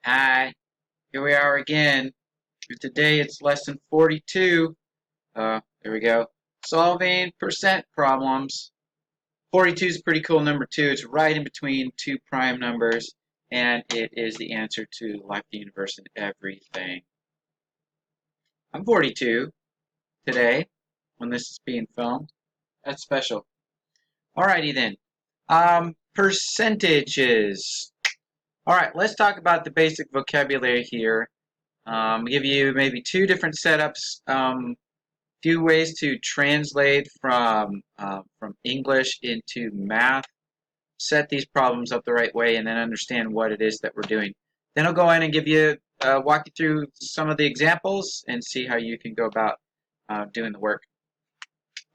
Hi, here we are again. Today it's lesson 42. There we go. Solving percent problems. 42 is a pretty cool number too. It's right in between two prime numbers, and it is the answer to life, the universe, and everything. I'm 42 today when this is being filmed. That's special. Alrighty then. Percentages. Alright, let's talk about the basic vocabulary here. Give you maybe two different setups, few ways to translate from English into math, set these problems up the right way, and then understand what it is that we're doing. Then I'll go in and give you, walk you through some of the examples and see how you can go about doing the work.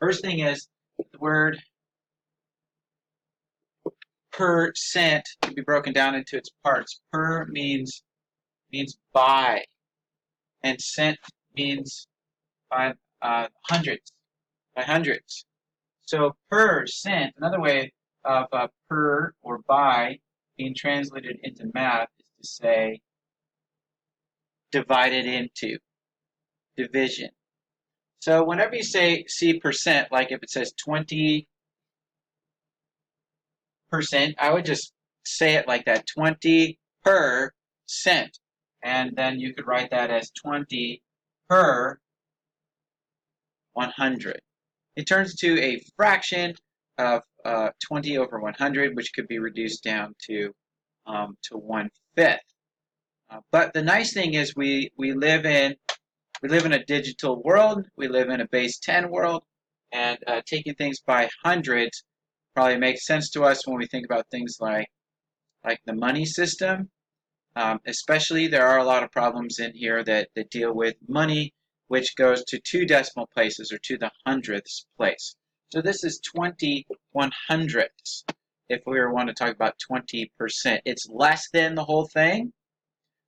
First thing is the word percent can be broken down into its parts. Per means by, and cent means by hundreds, by hundreds. So percent, another way of per or by being translated into math is to say divided into, division. So whenever you see percent, like if it says 20%, I would just say it like that, 20%. And then you could write that as 20 per 100. It turns to a fraction of 20 over 100, which could be reduced down to 1/5. But the nice thing is we live in a digital world. We live in a base 10 world, and taking things by hundreds probably makes sense to us when we think about things like the money system. Especially, there are a lot of problems in here that deal with money, which goes to two decimal places or to the hundredths place. So this is 20/100ths. If we want to talk about 20%, it's less than the whole thing.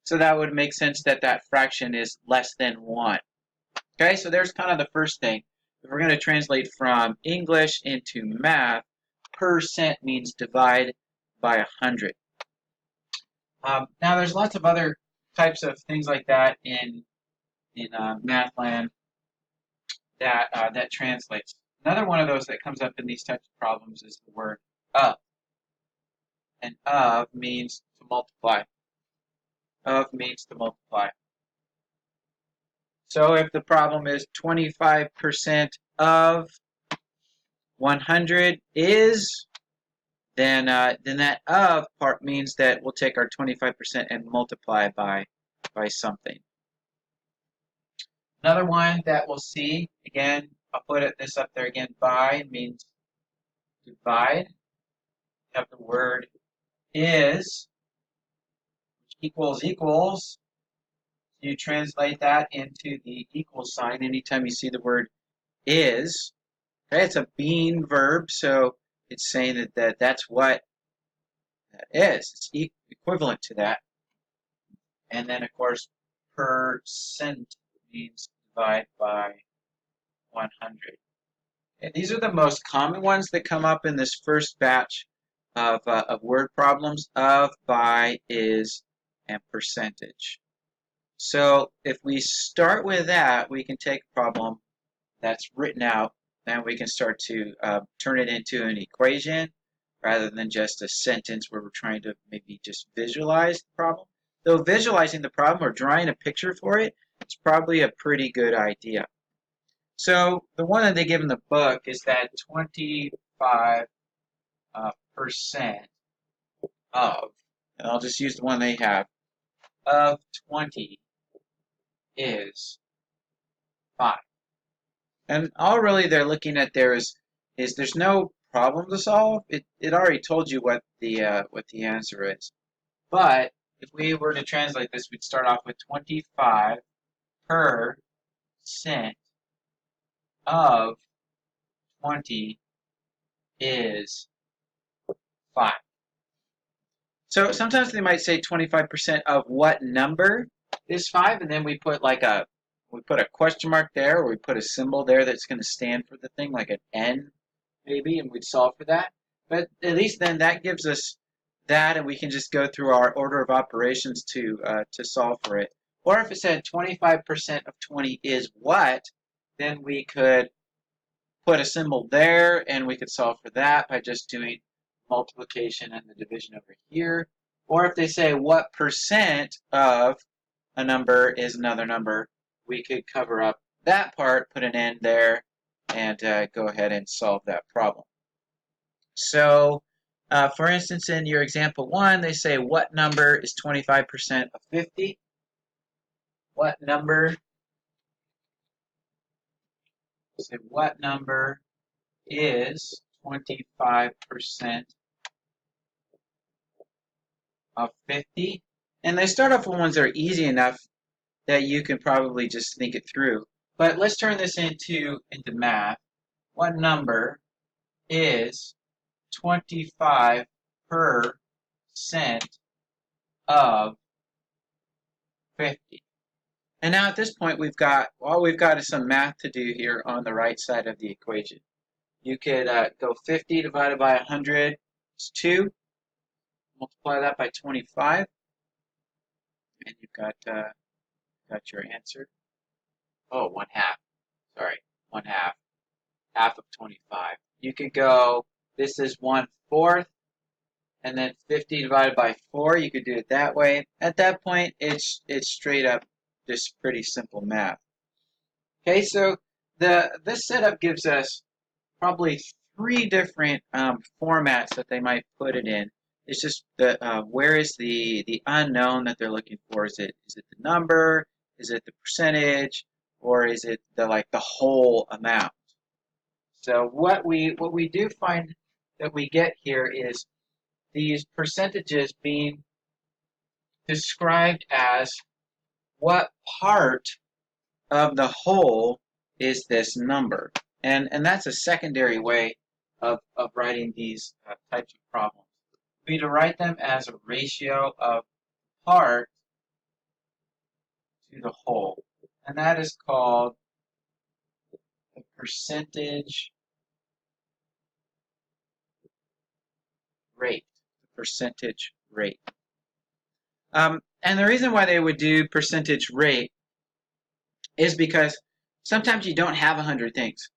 So that would make sense that that fraction is less than 1. Okay, so there's kind of the first thing. If we're going to translate from English into math, percent means divide by 100. Now, there's lots of other types of things like that in math land that translates. Another one of those that comes up in these types of problems is the word of. And of means to multiply. Of means to multiply. So if the problem is 25% of 100 is, then that of part means that we'll take our 25% and multiply by something. Another one that we'll see, again, I'll put this up there again, by means divide. We have the word is, which equals. You translate that into the equal sign anytime you see the word is. Okay, it's a being verb, so it's saying that's what that is. It's equivalent to that. And then, of course, percent means divide by 100. Okay, these are the most common ones that come up in this first batch of word problems: of, by, is, and percentage. So if we start with that, we can take a problem that's written out, and we can start to turn it into an equation rather than just a sentence where we're trying to maybe just visualize the problem. Though visualizing the problem or drawing a picture for it, it's probably a pretty good idea. So the one that they give in the book is that 25% of, and I'll just use the one they have, of 20 is 5. And all really they're looking at there is there's no problem to solve. It already told you what the answer is. But if we were to translate this, we'd start off with 25% of 20 is 5. So sometimes they might say 25% of what number is 5, and then we put a question mark there, or we put a symbol there that's going to stand for the thing, like an N maybe, and we'd solve for that. But at least then that gives us that, and we can just go through our order of operations to solve for it. Or if it said 25% of 20 is what, then we could put a symbol there, and we could solve for that by just doing multiplication and the division over here. Or if they say what percent of a number is another number, we could cover up that part, put an end there, and go ahead and solve that problem. So, for instance, in your example 1, they say what number is 25% of 50? What number? So what number is 25% of 50? And they start off with ones that are easy enough that you can probably just think it through. But let's turn this into math. What number is 25% of 50? And now at this point, all we've got is some math to do here on the right side of the equation. You could go 50 divided by 100 is 2. Multiply that by 25, and you've got your answer. Oh, 1/2. Sorry, 1/2. Half of 25. You could go, this is 1/4, and then 50 divided by 4. You could do it that way. At that point, it's straight up just pretty simple math. Okay, so this setup gives us probably 3 different formats that they might put it in. It's just where is the unknown that they're looking for? Is it the number? Is it the percentage? Or is it the whole amount? So what we do find that we get here is these percentages being described as what part of the whole is this number. And that's a secondary way of writing these types of problems. We need to write them as a ratio of part to the whole. And that is called the percentage rate. The percentage rate. And the reason why they would do percentage rate is because sometimes you don't have 100 things.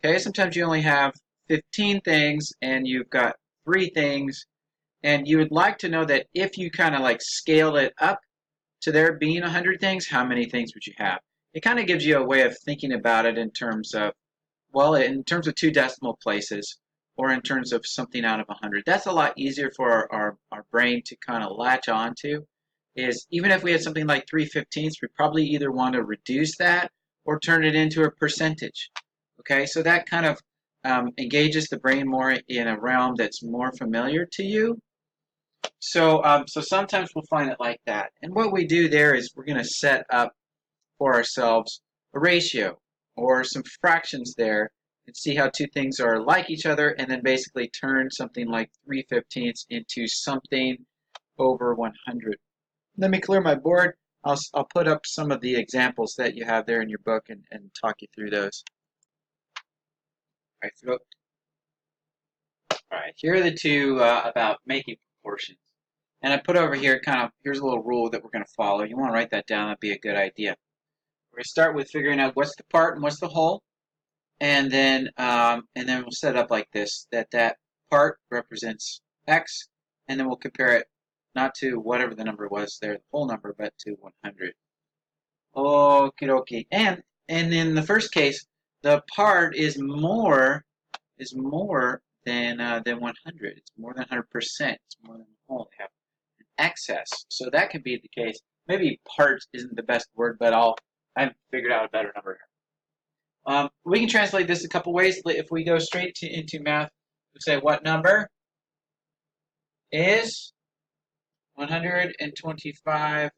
Okay, sometimes you only have 15 things and you've got 3 things, and you would like to know that if you kind of scale it up to there being 100 things, how many things would you have? It kind of gives you a way of thinking about it in terms of, well, in terms of 2 decimal places, or in terms of something out of 100. That's a lot easier for our brain to kind of latch on to. Is even if we had something like 3/15, we probably either want to reduce that or turn it into a percentage. Okay, so that kind of engages the brain more in a realm that's more familiar to you. So, so sometimes we'll find it like that. And what we do there is we're going to set up for ourselves a ratio or some fractions there and see how 2 things are like each other, and then basically turn something like 3/15 into something over 100. Let me clear my board. I'll put up some of the examples that you have there in your book and talk you through those. All right, here are the 2 about making proportions. And I put over here here's a little rule that we're going to follow. You want to write that down. That'd be a good idea. We're going to start with figuring out what's the part and what's the whole. And then we'll set it up like this, that part represents X, and then we'll compare it not to whatever the number was there, the whole number, but to 100. Okie dokie. And in the first case, the part is more than 100. It's more than 100%. It's more than the whole. They have an excess. So that could be the case. Maybe part isn't the best word, but I haven't figured out a better number here. We can translate this a couple ways. If we go straight into math, we say what number is 125%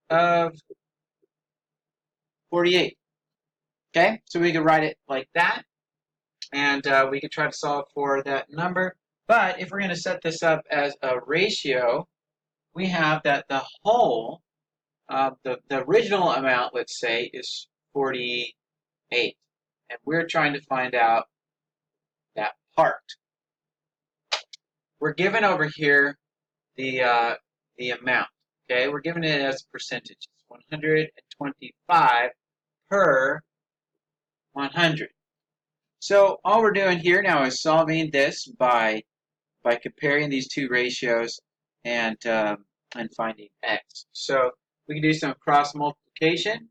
of 48. Okay, so we can write it like that, and we can try to solve for that number. But if we're going to set this up as a ratio, we have that the whole, the original amount, let's say, is 48. And we're trying to find out that part. we're given over here the amount. Okay, we're given it as a percentage. It's 125 per 100. So all we're doing here now is solving this by comparing these two ratios and finding x. So we can do some cross multiplication,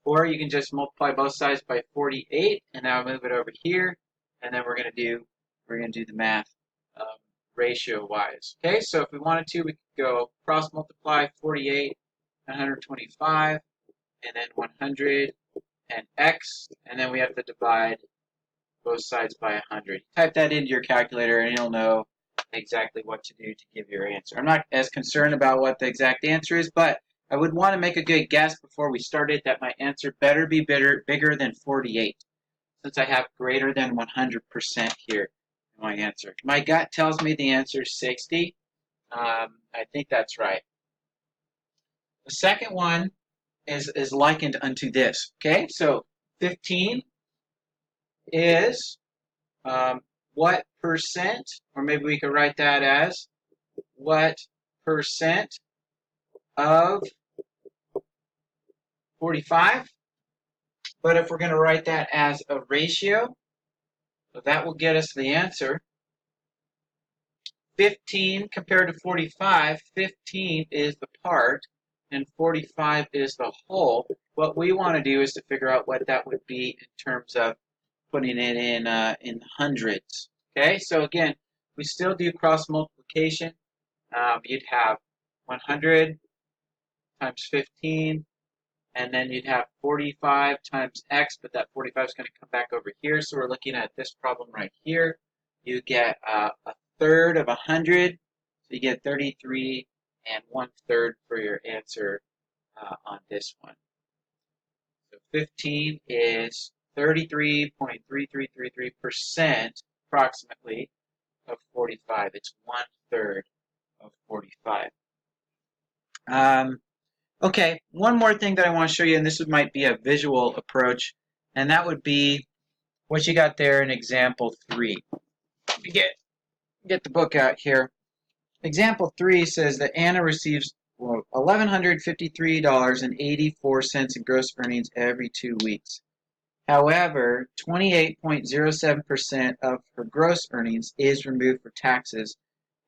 or you can just multiply both sides by 48, and now move it over here, and then we're going to do the math ratio wise. Okay, so if we wanted to, we could go cross multiply 48 and 125, and then 100 and x, and then we have to divide both sides by 100. Type that into your calculator and you'll know exactly what to do to give your answer. I'm not as concerned about what the exact answer is, but I would want to make a good guess before we started that my answer better be bigger than 48, since I have greater than 100% here in my answer. My gut tells me the answer is 60. I think that's right. The second one is likened unto this. Okay, so 15 is what percent, or maybe we could write that as what percent of 45. But if we're going to write that as a ratio, so that will get us the answer. 15 compared to 45, 15 is the part, and 45 is the whole. What we want to do is to figure out what that would be in terms of putting it in hundreds. Okay, so again, we still do cross multiplication. You'd have 100 times 15, and then you'd have 45 times x, but that 45 is going to come back over here. So we're looking at this problem right here. You get a third of 100, so you get 33 and 1/3 for your answer on this one. So 15 is 33.3333% approximately of 45. It's 1/3 of 45. Okay, one more thing that I want to show you, and this might be a visual approach, and that would be what you got there in example 3. Let me get the book out here. Example 3 says that Anna receives $1,153.84 in gross earnings every 2 weeks. However, 28.07% of her gross earnings is removed for taxes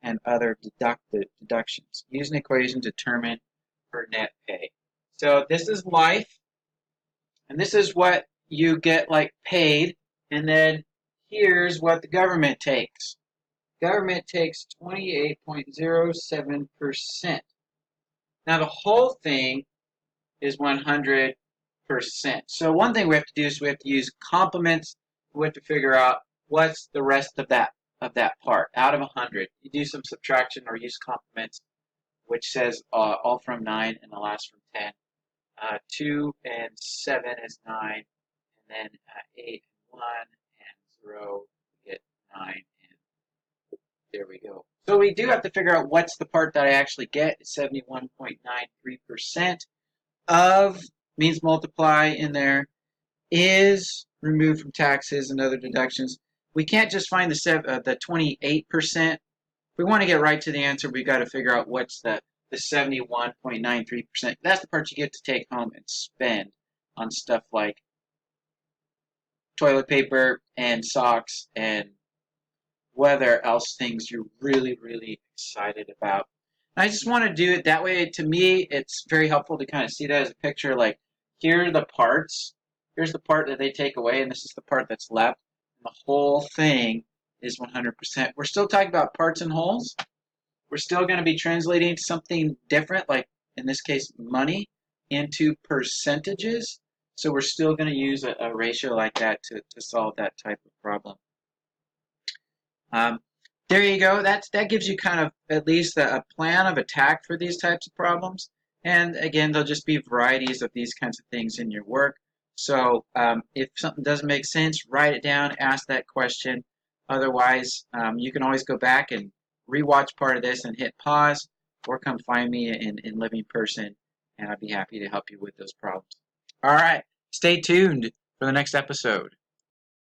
and other deductions. Use an equation to determine her net pay. So this is life, and this is what you get like paid, and then here's what the government takes. Government takes 28.07%. Now the whole thing is 100%. So one thing we have to do is we have to use complements. We have to figure out what's the rest of that part out of 100. You do some subtraction or use complements, which says all from 9 and the last from 10. 2 and 7 is 9, and then 8 and 1 and 0 we get 9, and there we go. So we do have to figure out what's the part that I actually get. 71.93% of means multiply in there is removed from taxes and other deductions. We can't just find the 28%. If we want to get right to the answer, we've got to figure out what's the 71.93%. That's the part you get to take home and spend on stuff like toilet paper and socks and whether else things you're really, really excited about. And I just want to do it that way. To me, it's very helpful to kind of see that as a picture. Like, here are the parts. Here's the part that they take away, and this is the part that's left. And the whole thing is 100%. We're still talking about parts and wholes. We're still going to be translating something different, like in this case, money, into percentages. So we're still going to use a ratio like that to solve that type of problem. There you go. That gives you kind of at least a plan of attack for these types of problems. And again, there'll just be varieties of these kinds of things in your work. So if something doesn't make sense, write it down, ask that question. Otherwise, you can always go back and rewatch part of this and hit pause, or come find me in living person, and I'd be happy to help you with those problems. All right, stay tuned for the next episode.